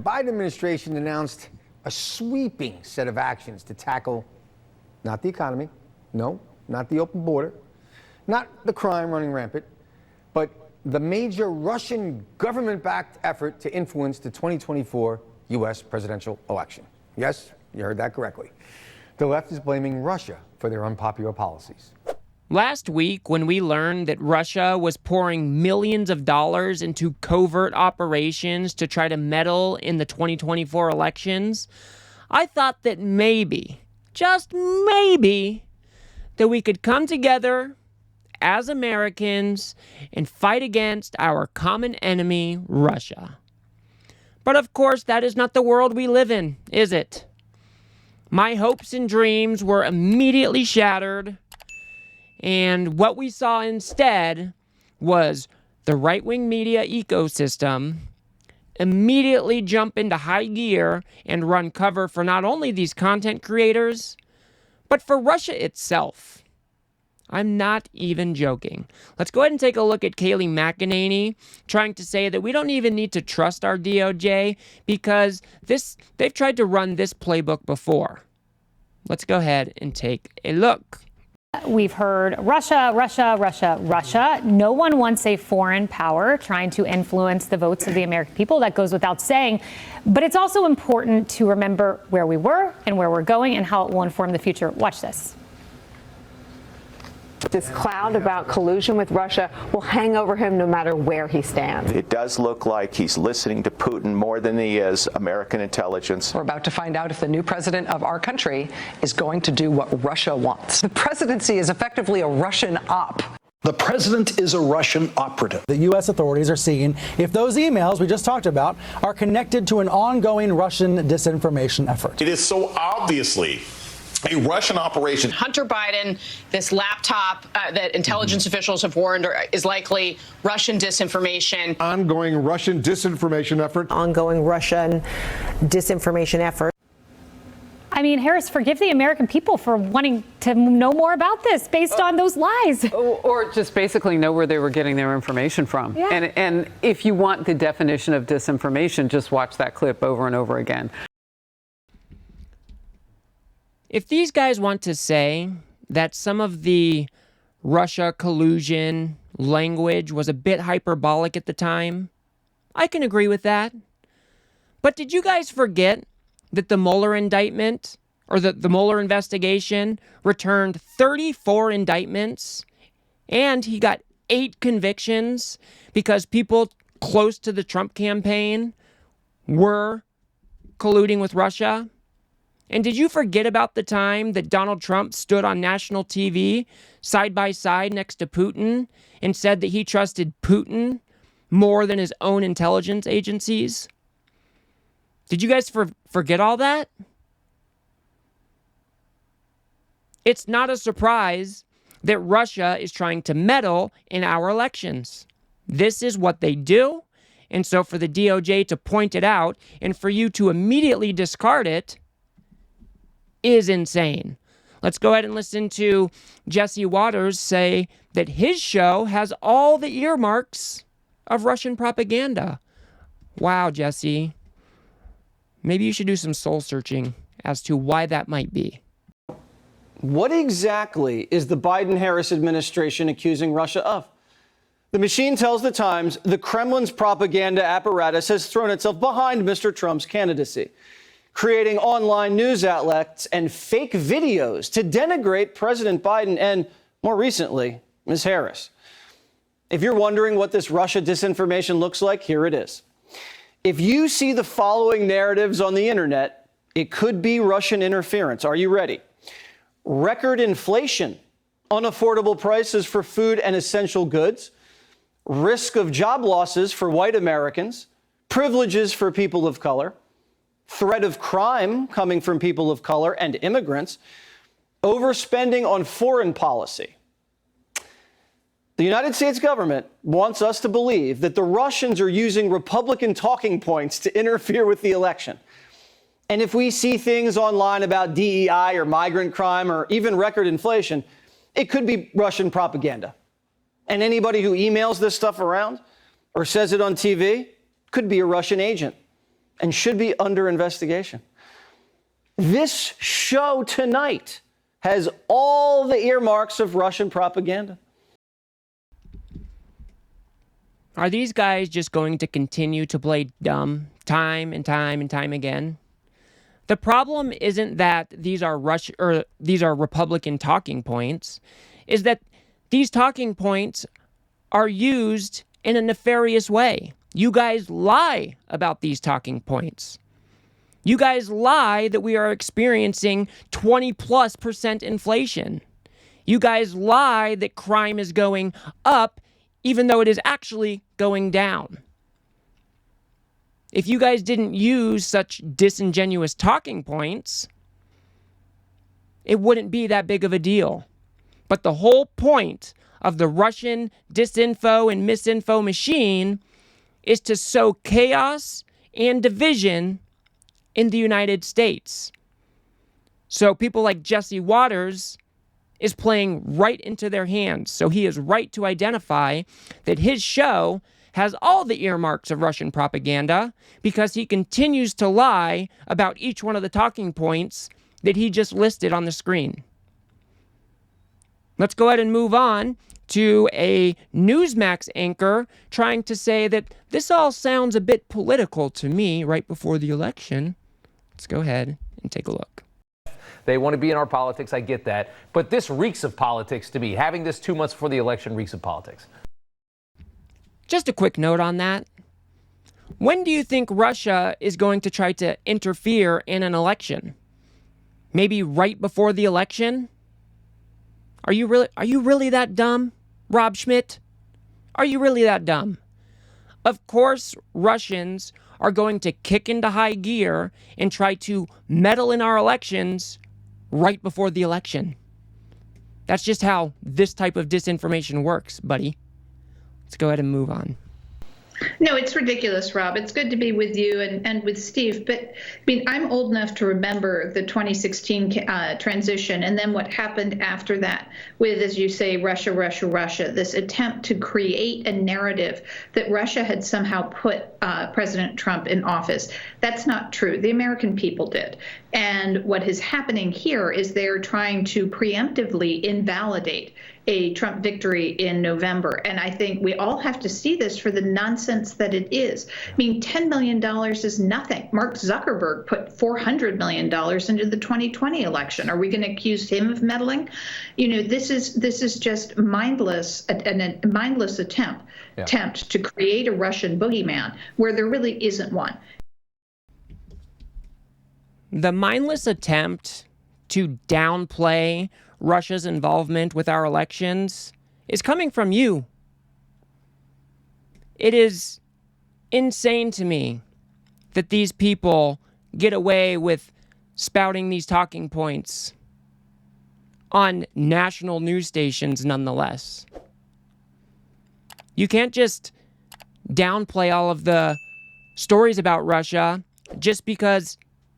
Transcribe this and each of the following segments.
Biden administration announced a sweeping set of actions to tackle not the economy, no, not the open border, not the crime running rampant, but the major Russian government-backed effort to influence the 2024 U.S. presidential election. Yes, you heard that correctly. The left is blaming Russia for their unpopular policies. Last week, when we learned that Russia was pouring millions of dollars into covert operations to try to meddle in the 2024 elections, I thought that maybe, just maybe, that we could come together as Americans and fight against our common enemy, Russia. But of course, that is not the world we live in, is it? My hopes and dreams were immediately shattered, and what we saw instead was the right-wing media ecosystem immediately jump into high gear and run cover for not only these content creators, but for Russia itself. I'm not even joking. Let's go ahead and take a look at Kayleigh McEnany trying to say that we don't even need to trust our DOJ because they've tried to run this playbook before. Let's go ahead and take a look. We've heard Russia, Russia, Russia, Russia. No one wants a foreign power trying to influence the votes of the American people. That goes without saying. But it's also important to remember where we were and where we're going and how it will inform the future. Watch this. This cloud about collusion with Russia will hang over him no matter where he stands. It does look like he's listening to Putin more than he is American intelligence. We're about to find out if the new president of our country is going to do what Russia wants. The presidency is effectively a Russian op. The president is a Russian operative. The U.S. authorities are seeing if those emails we just talked about are connected to an ongoing Russian disinformation effort. It is so obviously a Russian operation. Hunter Biden, this laptop that intelligence officials have warned is likely Russian disinformation. Ongoing Russian disinformation effort. Ongoing Russian disinformation effort. I mean, Harris, forgive the American people for wanting to know more about this based on those lies. Or just basically know where they were getting their information from. Yeah. And if you want the definition of disinformation, just watch that clip over and over again. If these guys want to say that some of the Russia collusion language was a bit hyperbolic at the time, I can agree with that. But did you guys forget that the Mueller indictment, or the Mueller investigation, returned 34 indictments, and he got 8 convictions because people close to the Trump campaign were colluding with Russia? And did you forget about the time that Donald Trump stood on national TV side by side next to Putin and said that he trusted Putin more than his own intelligence agencies? Did you guys forget all that? It's not a surprise that Russia is trying to meddle in our elections. This is what they do. And so for the DOJ to point it out and for you to immediately discard it is insane. Let's go ahead and listen to Jesse Waters say that his show has all the earmarks of Russian propaganda. Wow, Jesse. Maybe you should do some soul searching as to why that might be. What exactly is the Biden-Harris administration accusing Russia of? The machine tells the Times the Kremlin's propaganda apparatus has thrown itself behind Mr. Trump's candidacy, creating online news outlets and fake videos to denigrate President Biden and, more recently, Ms. Harris. If you're wondering what this Russia disinformation looks like, here it is. If you see the following narratives on the internet, it could be Russian interference. Are you ready? Record inflation, unaffordable prices for food and essential goods, risk of job losses for white Americans, privileges for people of color, threat of crime coming from people of color and immigrants, overspending on foreign policy. The United States government wants us to believe that the Russians are using Republican talking points to interfere with the election. And if we see things online about DEI or migrant crime or even record inflation, it could be Russian propaganda. And anybody who emails this stuff around or says it on TV could be a Russian agent. and should be under investigation. This show tonight has all the earmarks of Russian propaganda. Are these guys just going to continue to play dumb time and time and time again? The problem isn't that these are Republican talking points, is that these talking points are used in a nefarious way. You guys lie about these talking points. You guys lie that we are experiencing 20+% inflation. You guys lie that crime is going up, even though it is actually going down. If you guys didn't use such disingenuous talking points, it wouldn't be that big of a deal. But the whole point of the Russian disinfo and misinfo machine is to sow chaos and division in the United States. So people like Jesse Waters is playing right into their hands. So he is right to identify that his show has all the earmarks of Russian propaganda because he continues to lie about each one of the talking points that he just listed on the screen. Let's go ahead and move on to a Newsmax anchor trying to say that this all sounds a bit political to me right before the election. Let's go ahead and take a look. They want to be in our politics, I get that. But this reeks of politics to me. Having this 2 months before the election reeks of politics. Just a quick note on that. When do you think Russia is going to try to interfere in an election? Maybe right before the election? Are you really that dumb, Rob Schmitt? Are you really that dumb? Of course, Russians are going to kick into high gear and try to meddle in our elections right before the election. That's just how this type of disinformation works, buddy. Let's go ahead and move on. No, it's ridiculous, Rob. It's good to be with you and with Steve. But I mean, I'm old enough to remember the 2016 transition and then what happened after that with, as you say, Russia, Russia, Russia, this attempt to create a narrative that Russia had somehow put President Trump in office. That's not true. The American people did. And what is happening here is they're trying to preemptively invalidate a Trump victory in November. And I think we all have to see this for the nonsense that it is. I mean, $10 million is nothing. Mark Zuckerberg put $400 million into the 2020 election. Are we going to accuse him of meddling? You know, this is just mindless, a mindless attempt to create a Russian boogeyman where there really isn't one. The mindless attempt to downplay Russia's involvement with our elections is coming from you. It is insane to me that these people get away with spouting these talking points on national news stations nonetheless. You can't just downplay all of the stories about Russia just because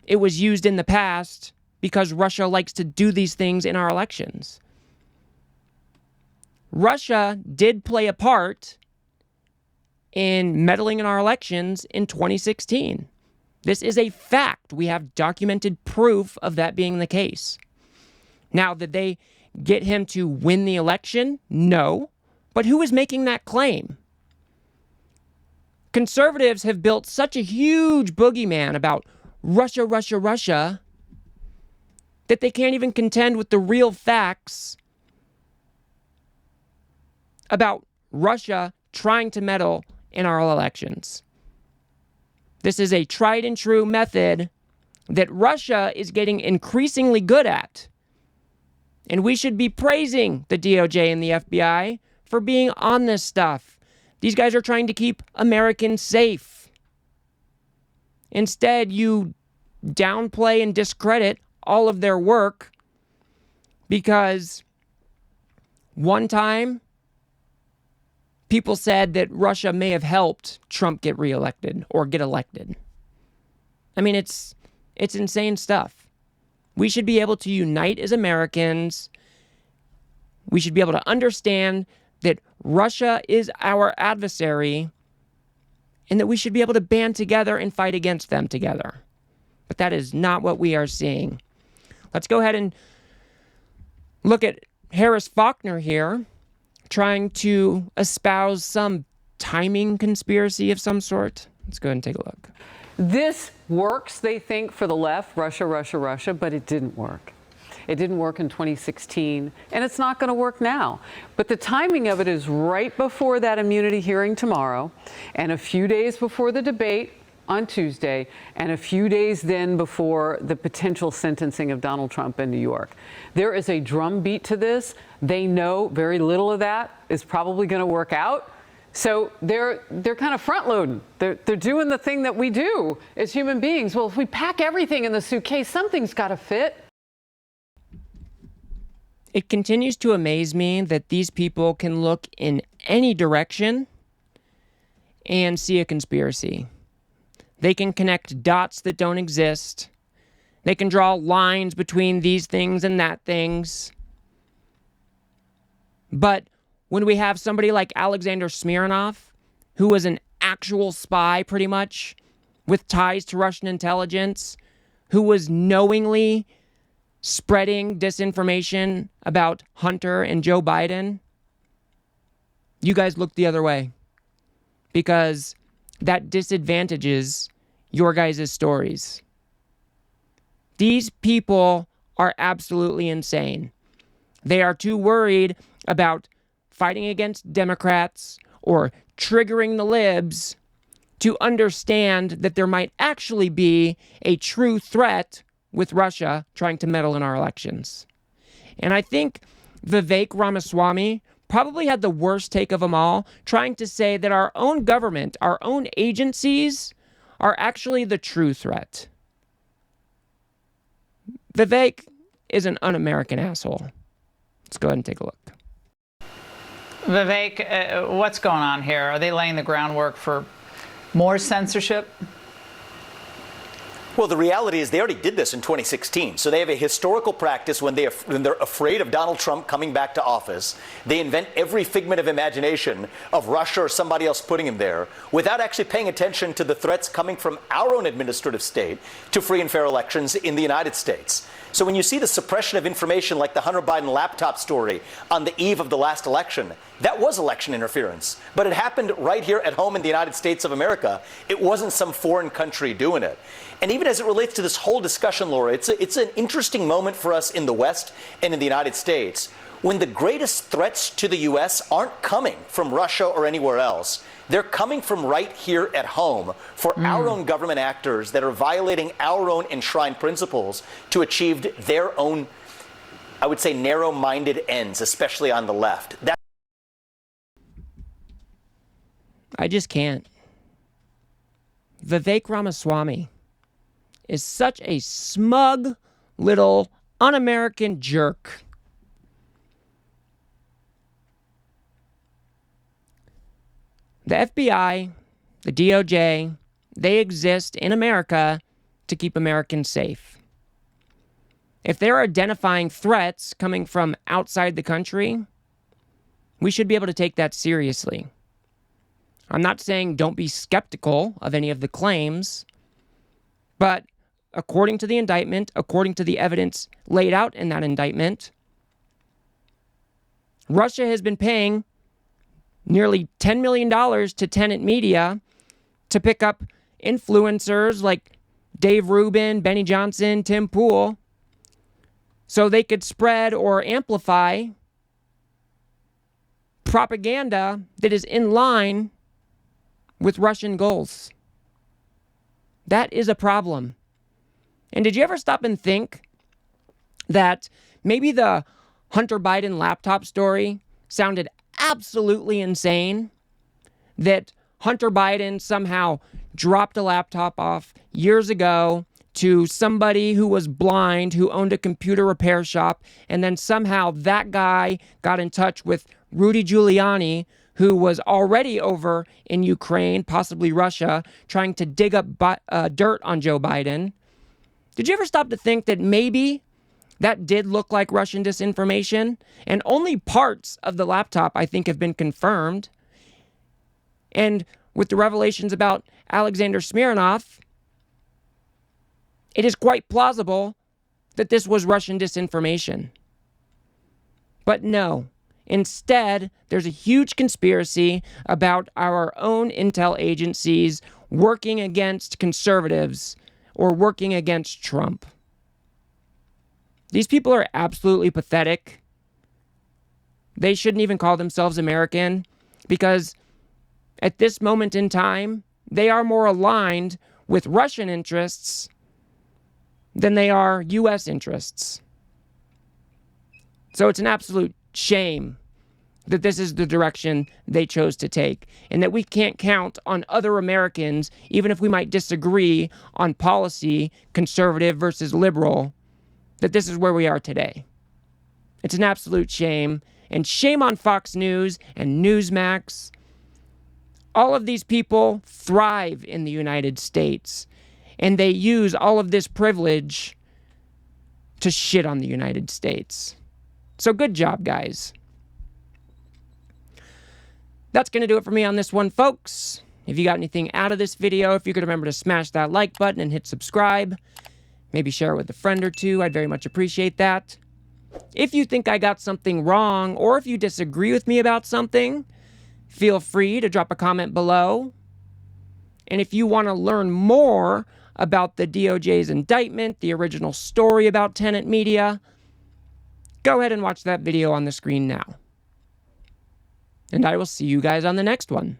it was used in the past, because Russia likes to do these things in our elections. Russia did play a part in meddling in our elections in 2016. This is a fact. We have documented proof of that being the case. Now, did they get him to win the election? No. But who is making that claim? Conservatives have built such a huge boogeyman about Russia, Russia, Russia, that they can't even contend with the real facts about Russia trying to meddle in our elections. This is a tried and true method that Russia is getting increasingly good at. And we should be praising the DOJ and the FBI for being on this stuff. These guys are trying to keep Americans safe. Instead, you downplay and discredit all of their work because one time people said that Russia may have helped Trump get reelected or get elected. I mean, it's insane stuff. We should be able to unite as Americans. We should be able to understand that Russia is our adversary and that we should be able to band together and fight against them together. But that is not what we are seeing. Let's go ahead and look at Harris Faulkner here, trying to espouse some timing conspiracy of some sort. Let's go ahead and take a look. This works, they think, for the left, Russia, Russia, Russia, but it didn't work. It didn't work in 2016, and it's not going to work now. But the timing of it is right before that immunity hearing tomorrow, and a few days before the debate on Tuesday, and a few days then before the potential sentencing of Donald Trump in New York. There is a drumbeat to this. They know very little of that is probably going to work out. So they're kind of front loading. They're doing the thing that we do as human beings. Well, if we pack everything in the suitcase, something's got to fit. It continues to amaze me that these people can look in any direction and see a conspiracy. They can connect dots that don't exist. They can draw lines between these things and that things. But when we have somebody like Alexander Smirnov, who was an actual spy pretty much, with ties to Russian intelligence, who was knowingly spreading disinformation about Hunter and Joe Biden, you guys look the other way. Because that disadvantages your guys' stories. These people are absolutely insane. They are too worried about fighting against Democrats or triggering the libs to understand that there might actually be a true threat with Russia trying to meddle in our elections. And I think Vivek Ramaswamy probably had the worst take of them all, trying to say that our own government, our own agencies, are actually the true threat. Vivek is an un-American asshole. Let's go ahead and take a look. Vivek, what's going on here? Are they laying the groundwork for more censorship? Well, the reality is they already did this in 2016. So they have a historical practice when they're afraid of Donald Trump coming back to office. They invent every figment of imagination of Russia or somebody else putting him there without actually paying attention to the threats coming from our own administrative state to free and fair elections in the United States. So when you see the suppression of information like the Hunter Biden laptop story on the eve of the last election, that was election interference. But it happened right here at home in the United States of America. It wasn't some foreign country doing it. And even as it relates to this whole discussion, Laura, it's an interesting moment for us in the West and in the United States when the greatest threats to the U.S. aren't coming from Russia or anywhere else. They're coming from right here at home for our own government actors that are violating our own enshrined principles to achieve their own, I would say, narrow-minded ends, especially on the left. I just can't. Vivek Ramaswamy is such a smug little un-American jerk. The FBI, the DOJ, they exist in America to keep Americans safe. If they're identifying threats coming from outside the country, we should be able to take that seriously. I'm not saying don't be skeptical of any of the claims, but according to the indictment, according to the evidence laid out in that indictment, Russia has been paying nearly $10 million to Tenet Media to pick up influencers like Dave Rubin, Benny Johnson, Tim Pool, so they could spread or amplify propaganda that is in line with Russian goals. That is a problem. And did you ever stop and think that maybe the Hunter Biden laptop story sounded absolutely insane? That Hunter Biden somehow dropped a laptop off years ago to somebody who was blind, who owned a computer repair shop, and then somehow that guy got in touch with Rudy Giuliani, who was already over in Ukraine, possibly Russia, trying to dig up dirt on Joe Biden. Did you ever stop to think that maybe that did look like Russian disinformation? And only parts of the laptop, I think, have been confirmed. And with the revelations about Alexander Smirnov, it is quite plausible that this was Russian disinformation. But no, instead, there's a huge conspiracy about our own intel agencies working against conservatives or working against Trump. These people are absolutely pathetic. They shouldn't even call themselves American because at this moment in time, they are more aligned with Russian interests than they are U.S. interests. So it's an absolute shame that this is the direction they chose to take, and that we can't count on other Americans, even if we might disagree on policy, conservative versus liberal, that this is where we are today. It's an absolute shame, and shame on Fox News and Newsmax. All of these people thrive in the United States, and they use all of this privilege to shit on the United States. So good job, guys. That's going to do it for me on this one, folks. If you got anything out of this video, if you could remember to smash that like button and hit subscribe, maybe share it with a friend or two, I'd very much appreciate that. If you think I got something wrong, or if you disagree with me about something, feel free to drop a comment below. And if you want to learn more about the DOJ's indictment, the original story about Tenet Media, go ahead and watch that video on the screen now. And I will see you guys on the next one.